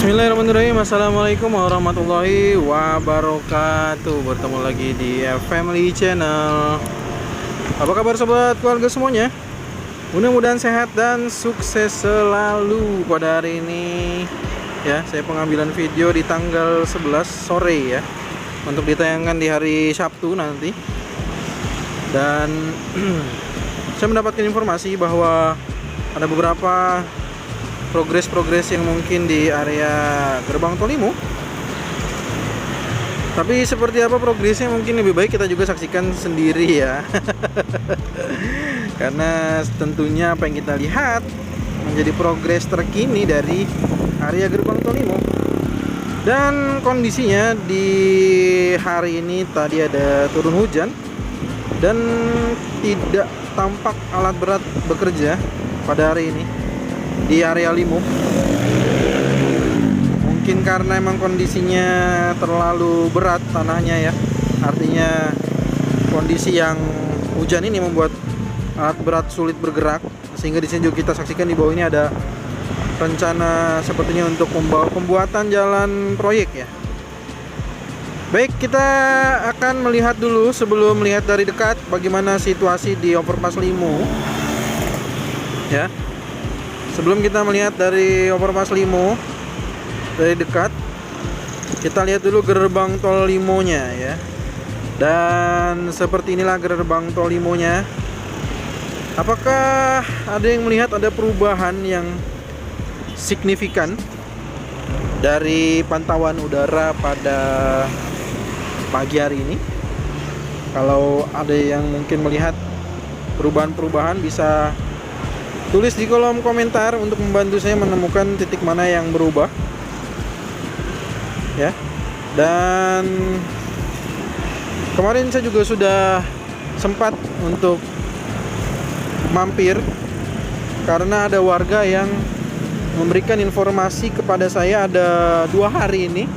Bismillahirrahmanirrahim. Assalamualaikum warahmatullahi wabarakatuh. Bertemu lagi di Family Channel. Apa kabar sobat keluarga semuanya? Mudah-mudahan sehat dan sukses selalu pada hari ini. Ya, saya pengambilan video di tanggal 11 sore ya, untuk ditayangkan di hari Sabtu nanti. Dan saya mendapatkan informasi bahwa ada beberapa progres yang mungkin di area gerbang tol Limo. Tapi seperti apa progresnya mungkin lebih baik kita juga saksikan sendiri ya. Karena tentunya apa yang kita lihat menjadi progres terkini dari area gerbang tol Limo. Dan kondisinya di hari ini tadi ada turun hujan dan tidak tampak alat berat bekerja pada hari ini di area Limo. Mungkin karena emang kondisinya terlalu berat tanahnya ya, artinya kondisi yang hujan ini membuat alat berat sulit bergerak, sehingga di sini juga kita saksikan di bawah ini ada rencana sepertinya untuk pembuatan jalan proyek ya. Baik, kita akan melihat dulu sebelum melihat dari dekat bagaimana situasi di overpass Limo ya. Sebelum kita melihat dari overpass Limo dari dekat, kita lihat dulu gerbang tol Limonya ya. Dan seperti inilah gerbang tol Limonya. Apakah ada yang melihat ada perubahan yang signifikan dari pantauan udara pada pagi hari ini? Kalau ada yang mungkin melihat perubahan-perubahan, bisa tulis di kolom komentar untuk membantu saya menemukan titik mana yang berubah ya. Dan kemarin saya juga sudah sempat untuk mampir karena ada warga yang memberikan informasi kepada saya ada 2 hari ini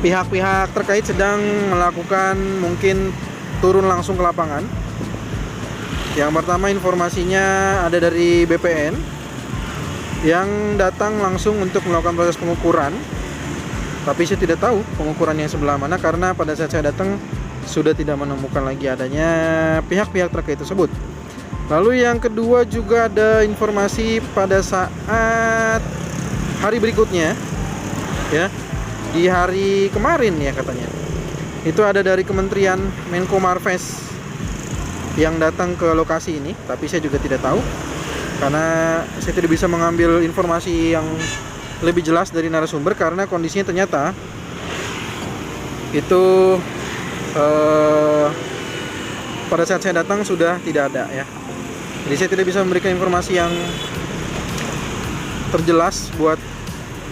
pihak-pihak terkait sedang melakukan mungkin turun langsung ke lapangan. Yang pertama informasinya ada dari BPN yang datang langsung untuk melakukan proses pengukuran. Tapi saya tidak tahu pengukuran yang sebelah mana karena pada saat saya datang sudah tidak menemukan lagi adanya pihak-pihak terkait tersebut. Lalu yang kedua juga ada informasi pada saat hari berikutnya ya, di hari kemarin ya katanya. Itu ada dari Kementerian Menko Marves yang datang ke lokasi ini, tapi saya juga tidak tahu karena saya tidak bisa mengambil informasi yang lebih jelas dari narasumber karena kondisinya ternyata itu pada saat saya datang sudah tidak ada ya. Jadi saya tidak bisa memberikan informasi yang terjelas buat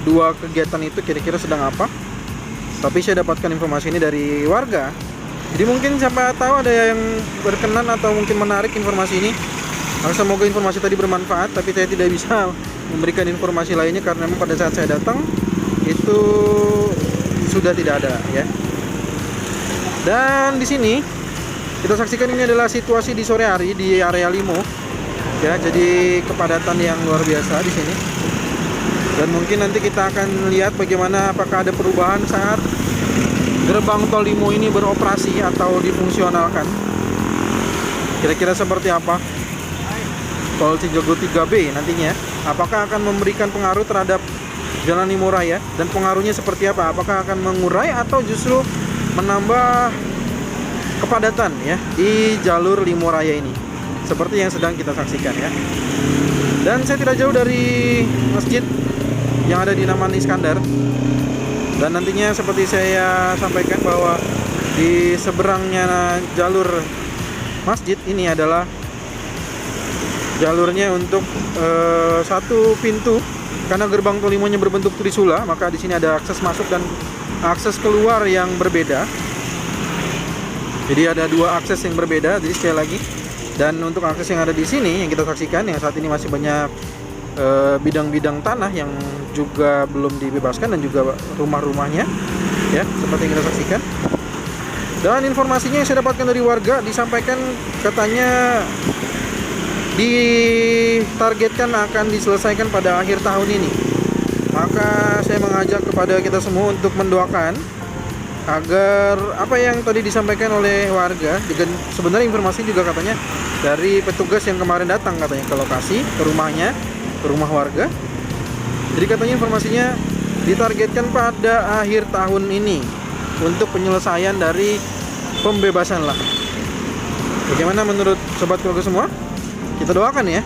2 kegiatan itu kira-kira sedang apa. Tapi saya dapatkan informasi ini dari warga. Jadi mungkin siapa tahu ada yang berkenan atau mungkin menarik informasi ini. Semoga informasi tadi bermanfaat, tapi saya tidak bisa memberikan informasi lainnya karena memang pada saat saya datang itu sudah tidak ada ya. Dan di sini kita saksikan ini adalah situasi di sore hari di area Limo ya. Jadi kepadatan yang luar biasa di sini. Dan mungkin nanti kita akan lihat bagaimana apakah ada perubahan saat gerbang tol Limo ini beroperasi atau difungsionalkan. Kira-kira seperti apa tol Cijogo 3B nantinya? Apakah akan memberikan pengaruh terhadap Jalan Limo Raya? Dan pengaruhnya seperti apa? Apakah akan mengurai atau justru menambah kepadatan ya di jalur Limo Raya ini? Seperti yang sedang kita saksikan ya. Dan saya tidak jauh dari masjid yang ada di Naman Iskandar. Dan nantinya seperti saya sampaikan bahwa di seberangnya jalur masjid ini adalah jalurnya untuk satu pintu, karena gerbang tol Limonya berbentuk trisula, maka di sini ada akses masuk dan akses keluar yang berbeda. Jadi ada 2 akses yang berbeda. Jadi sekali lagi, dan untuk akses yang ada di sini yang kita saksikan yang saat ini masih banyak bidang-bidang tanah yang juga belum dibebaskan dan juga rumah-rumahnya ya, seperti yang kita saksikan. Dan informasinya yang saya dapatkan dari warga disampaikan katanya ditargetkan akan diselesaikan pada akhir tahun ini. Maka saya mengajak kepada kita semua untuk mendoakan agar apa yang tadi disampaikan oleh warga, dan sebenarnya informasi juga katanya dari petugas yang kemarin datang katanya ke lokasi, ke rumahnya, ke rumah warga. Jadi katanya informasinya ditargetkan pada akhir tahun ini untuk penyelesaian dari pembebasan lahan. Bagaimana menurut sobat keluarga semua? Kita doakan ya,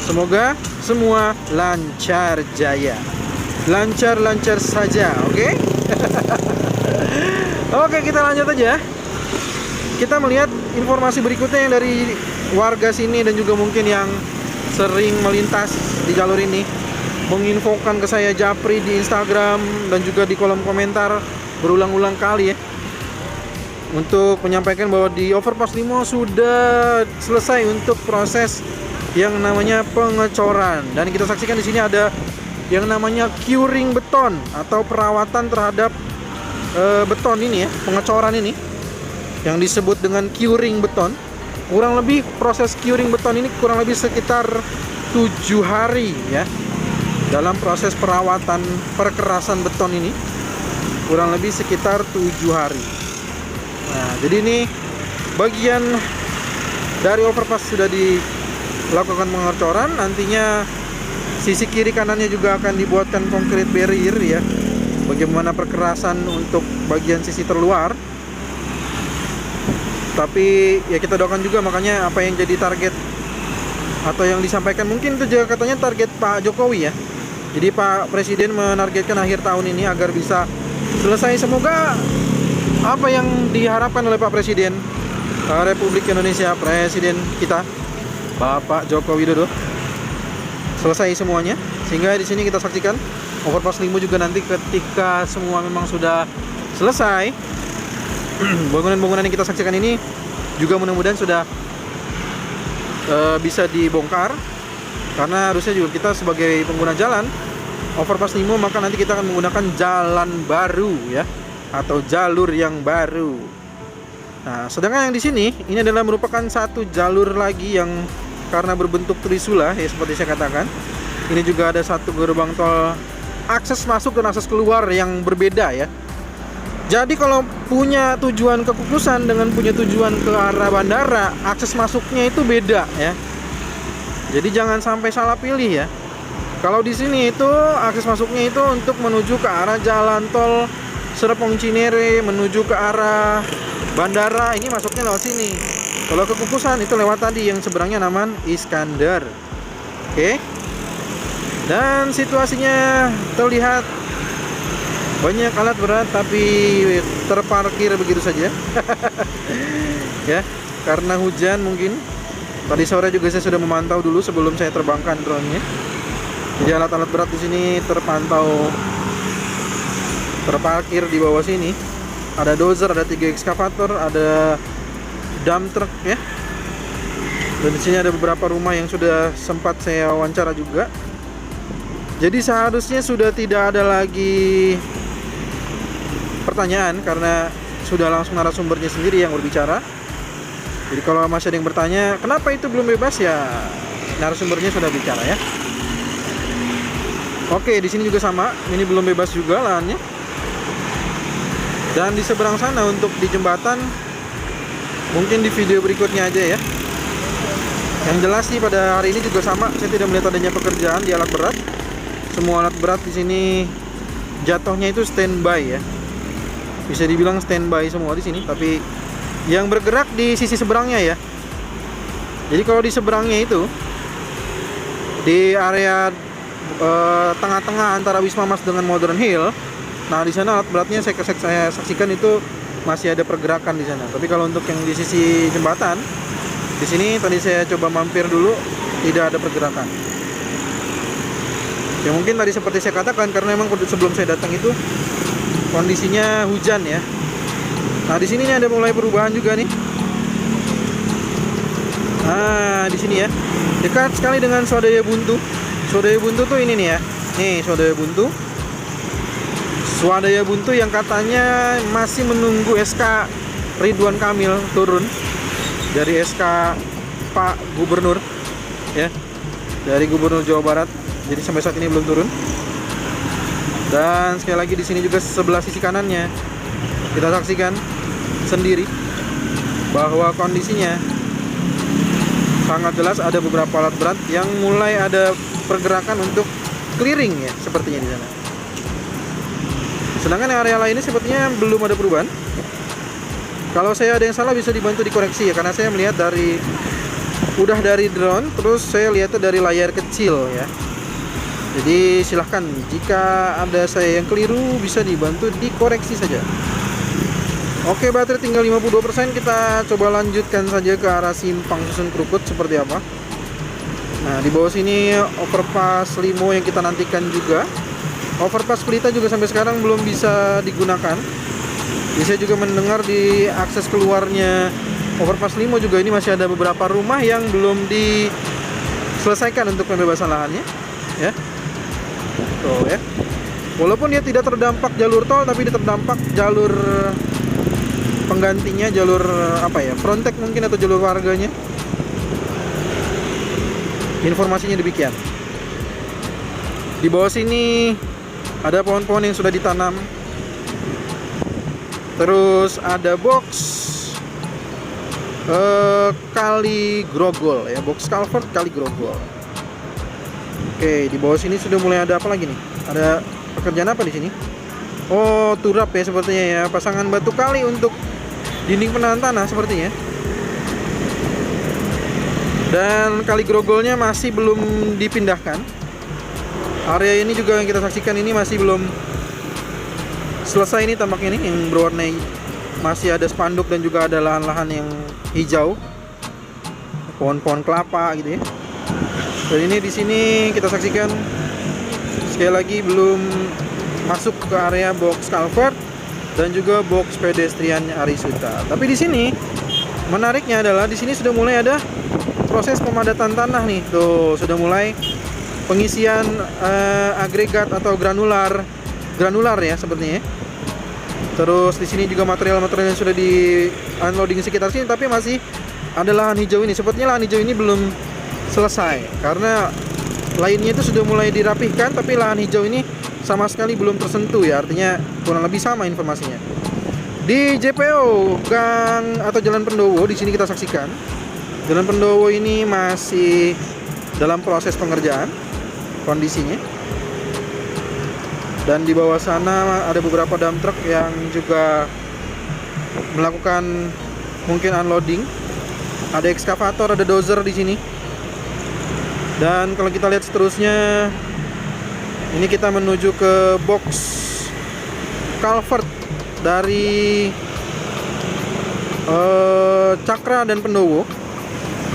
semoga semua lancar jaya, lancar-lancar saja, oke? Oke, kita lanjut aja. Kita melihat informasi berikutnya yang dari warga sini dan juga mungkin yang sering melintas di jalur ini, menginfokan ke saya Japri di Instagram dan juga di kolom komentar berulang-ulang kali ya, untuk menyampaikan bahwa di overpass Limo sudah selesai untuk proses yang namanya pengecoran. Dan kita saksikan di sini ada yang namanya curing beton atau perawatan terhadap beton ini ya, pengecoran ini yang disebut dengan curing beton. Kurang lebih proses curing beton ini kurang lebih sekitar 7 hari ya, dalam proses perawatan perkerasan beton ini kurang lebih sekitar 7 hari. Nah, jadi ini bagian dari overpass sudah dilakukan pengecoran. Nantinya sisi kiri kanannya juga akan dibuatkan concrete barrier ya, bagaimana perkerasan untuk bagian sisi terluar. Tapi ya kita doakan juga, makanya apa yang jadi target atau yang disampaikan mungkin itu juga katanya target Pak Jokowi ya. Jadi Pak Presiden menargetkan akhir tahun ini agar bisa selesai. Semoga apa yang diharapkan oleh Pak Presiden Republik Indonesia, Presiden kita Bapak Joko Widodo, selesai semuanya. Sehingga di sini kita saksikan overpass Limo juga nanti ketika semua memang sudah selesai, bangunan-bangunan yang kita saksikan ini juga mudah-mudahan sudah bisa dibongkar. Karena harusnya juga kita sebagai pengguna jalan overpass Limo, maka nanti kita akan menggunakan jalan baru ya, atau jalur yang baru. Nah, sedangkan yang di sini ini adalah merupakan satu jalur lagi yang karena berbentuk trisula ya, seperti saya katakan. Ini juga ada satu gerbang tol akses masuk dan akses keluar yang berbeda ya. Jadi kalau punya tujuan ke Kukusan dengan punya tujuan ke arah bandara, akses masuknya itu beda ya. Jadi jangan sampai salah pilih ya. Kalau di sini itu akses masuknya itu untuk menuju ke arah jalan tol Serpong Cinere menuju ke arah bandara, ini masuknya lewat sini. Kalau ke Kukusan itu lewat tadi yang seberangnya Naman Iskandar. Oke. Dan situasinya terlihat banyak alat berat tapi terparkir begitu saja. Ya, karena hujan mungkin. Tadi sore juga saya sudah memantau dulu sebelum saya terbangkan drone-nya. Jadi alat-alat berat di sini terpantau terparkir di bawah sini. Ada dozer, ada 3 ekskavator, ada dump truck ya. Dan di sini ada beberapa rumah yang sudah sempat saya wawancara juga. Jadi seharusnya sudah tidak ada lagi pertanyaan karena sudah langsung narasumbernya sendiri yang berbicara. Jadi kalau masih ada yang bertanya kenapa itu belum bebas, ya narasumbernya sudah bicara ya. Oke, di sini juga sama, ini belum bebas juga lahannya. Dan di seberang sana untuk di jembatan mungkin di video berikutnya aja ya. Yang jelas sih pada hari ini juga sama, saya tidak melihat adanya pekerjaan di alat berat. Semua alat berat di sini jatuhnya itu standby ya. Bisa dibilang standby semua di sini, tapi yang bergerak di sisi seberangnya ya. Jadi kalau di seberangnya itu di area tengah-tengah antara Wisma Mas dengan Modern Hill, nah di sana alat beratnya saya saksikan itu masih ada pergerakan di sana. Tapi kalau untuk yang di sisi jembatan, di sini tadi saya coba mampir dulu, tidak ada pergerakan. Ya mungkin tadi seperti saya katakan karena memang sebelum saya datang itu kondisinya hujan ya. Nah di sini ada mulai perubahan juga nih. Nah di sini ya, dekat sekali dengan Swadaya Buntu. Swadaya Buntu tuh ini nih ya. Nih Swadaya Buntu. Swadaya Buntu yang katanya masih menunggu SK Ridwan Kamil turun dari SK Pak Gubernur ya, dari Gubernur Jawa Barat. Jadi sampai saat ini belum turun. Dan sekali lagi di sini juga sebelah sisi kanannya kita saksikan sendiri bahwa kondisinya sangat jelas ada beberapa alat berat yang mulai ada pergerakan untuk clearing ya, sepertinya di sana. Sedangkan area lainnya sepertinya belum ada perubahan. Kalau saya ada yang salah bisa dibantu dikoreksi ya, karena saya melihat udah dari drone, terus saya lihatnya dari layar kecil ya. Jadi silahkan jika ada saya yang keliru bisa dibantu dikoreksi saja. Oke, baterai tinggal 52%, kita coba lanjutkan saja ke arah simpang susun Krukut seperti apa. Nah, di bawah sini overpass Limo yang kita nantikan juga. Overpass Pelita juga sampai sekarang belum bisa digunakan. Jadi saya juga mendengar di akses keluarnya overpass Limo juga ini masih ada beberapa rumah yang belum diselesaikan untuk pembebasan lahannya ya. Tuh ya. Walaupun dia tidak terdampak jalur tol, tapi dia terdampak jalur penggantinya, jalur apa ya, frontek mungkin, atau jalur warganya. Informasinya demikian. Di bawah sini ada pohon-pohon yang sudah ditanam. Terus ada box Kali Grogol ya, box culvert Kali Grogol. Oke, di bawah sini sudah mulai ada apa lagi nih? Ada pekerjaan apa di sini? Oh, turap ya sepertinya ya, pasangan batu kali untuk dinding penahan tanah sepertinya. Dan Kali Grogolnya masih belum dipindahkan. Area ini juga yang kita saksikan ini masih belum selesai ini tampaknya ini, yang berwarna masih ada spanduk dan juga ada lahan-lahan yang hijau, pohon-pohon kelapa gitu ya. Dan ini di sini kita saksikan sekali lagi belum masuk ke area box culvert dan juga box pedestrian Arisuta. Tapi di sini menariknya adalah di sini sudah mulai ada proses pemadatan tanah nih. Tuh, sudah mulai pengisian agregat atau granular ya sepertinya. Terus di sini juga material-material yang sudah di unloading sekitar sini, tapi masih ada lahan hijau ini. Sepertinya lahan hijau ini belum selesai karena lainnya itu sudah mulai dirapihkan, tapi lahan hijau ini sama sekali belum tersentuh ya. Artinya kurang lebih sama informasinya. Di JPO Gang atau Jalan Pendowo di sini kita saksikan Jalan Pendowo ini masih dalam proses pengerjaan kondisinya. Dan di bawah sana ada beberapa dump truck yang juga melakukan mungkin unloading. Ada ekskavator, ada dozer di sini. Dan kalau kita lihat seterusnya, ini kita menuju ke box culvert dari Cakra dan Pendowo.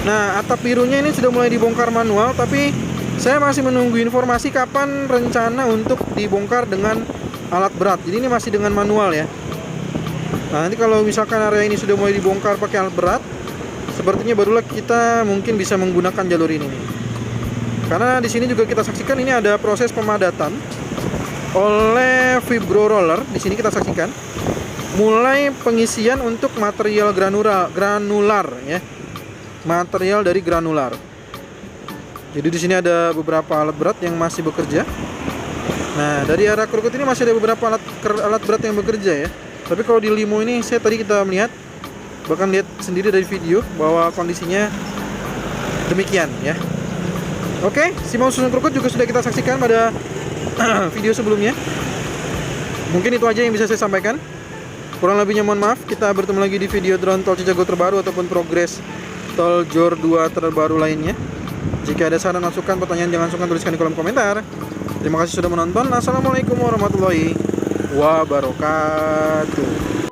Nah, atap birunya ini sudah mulai dibongkar manual, tapi saya masih menunggu informasi kapan rencana untuk dibongkar dengan alat berat. Jadi ini masih dengan manual ya. Nah, nanti kalau misalkan area ini sudah mulai dibongkar pakai alat berat, sepertinya barulah kita mungkin bisa menggunakan jalur ini nih. Karena di sini juga kita saksikan ini ada proses pemadatan oleh vibro roller. Di sini kita saksikan mulai pengisian untuk material granular ya. Material dari granular. Jadi di sini ada beberapa alat berat yang masih bekerja. Nah, dari arah Krukut ini masih ada beberapa alat berat yang bekerja ya. Tapi kalau di Limo ini kita melihat, bahkan lihat sendiri dari video bahwa kondisinya demikian ya. Oke, simpang susun Krukut juga sudah kita saksikan pada video sebelumnya. Mungkin itu aja yang bisa saya sampaikan. Kurang lebihnya mohon maaf. Kita bertemu lagi di video drone tol Cijago terbaru ataupun progres tol Jor 2 terbaru lainnya. Jika ada saran, masukan, pertanyaan, jangan sungkan tuliskan di kolom komentar. Terima kasih sudah menonton. Assalamualaikum warahmatullahi wabarakatuh.